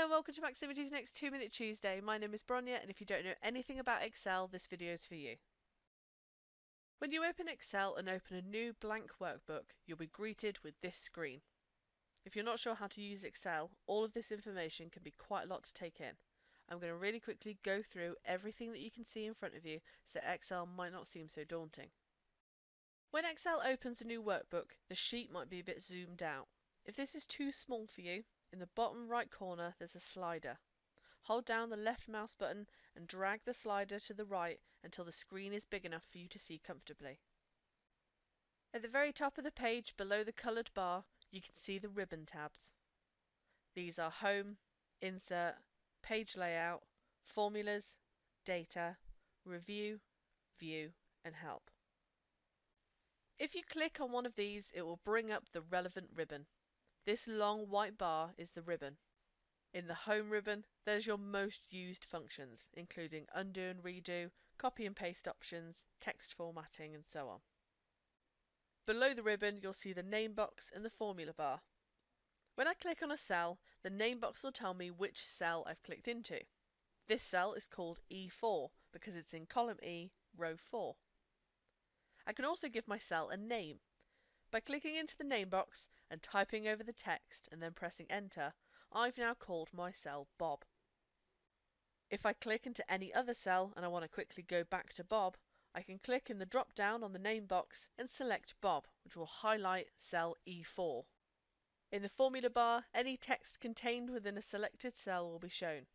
Hello and welcome to Maximity's next 2-Minute Tuesday. My name is Bronya, and if you don't know anything about Excel, this video is for you. When you open Excel and open a new blank workbook, you'll be greeted with this screen. If you're not sure how to use Excel, all of this information can be quite a lot to take in. I'm going to really quickly go through everything that you can see in front of you so Excel might not seem so daunting. When Excel opens a new workbook, the sheet might be a bit zoomed out. If this is too small for you, in the bottom right corner there's a slider. Hold down the left mouse button and drag the slider to the right until the screen is big enough for you to see comfortably. At the very top of the page below the coloured bar, you can see the ribbon tabs. These are Home, Insert, Page Layout, Formulas, Data, Review, View and Help. If you click on one of these, it will bring up the relevant ribbon. This long white bar is the ribbon. In the Home ribbon, there's your most used functions, including undo and redo, copy and paste options, text formatting and so on. Below the ribbon, you'll see the name box and the formula bar. When I click on a cell, the name box will tell me which cell I've clicked into. This cell is called E4 because it's in column E, row 4. I can also give my cell a name. By clicking into the name box and typing over the text and then pressing enter, I've now called my cell Bob. If I click into any other cell and I want to quickly go back to Bob, I can click in the drop down on the name box and select Bob, which will highlight cell E4. In the formula bar, any text contained within a selected cell will be shown.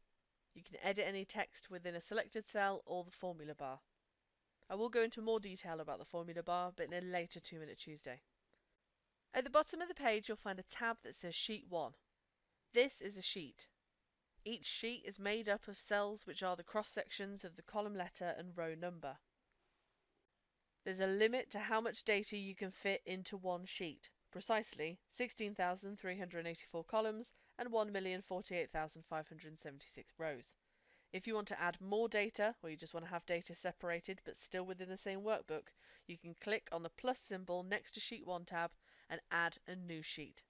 You can edit any text within a selected cell or the formula bar. I will go into more detail about the formula bar, but in a later 2-Minute Tuesday. At the bottom of the page, you'll find a tab that says Sheet 1. This is a sheet. Each sheet is made up of cells which are the cross-sections of the column letter and row number. There's a limit to how much data you can fit into one sheet, precisely 16,384 columns and 1,048,576 rows. If you want to add more data, or you just want to have data separated but still within the same workbook, you can click on the plus symbol next to Sheet 1 tab and add a new sheet.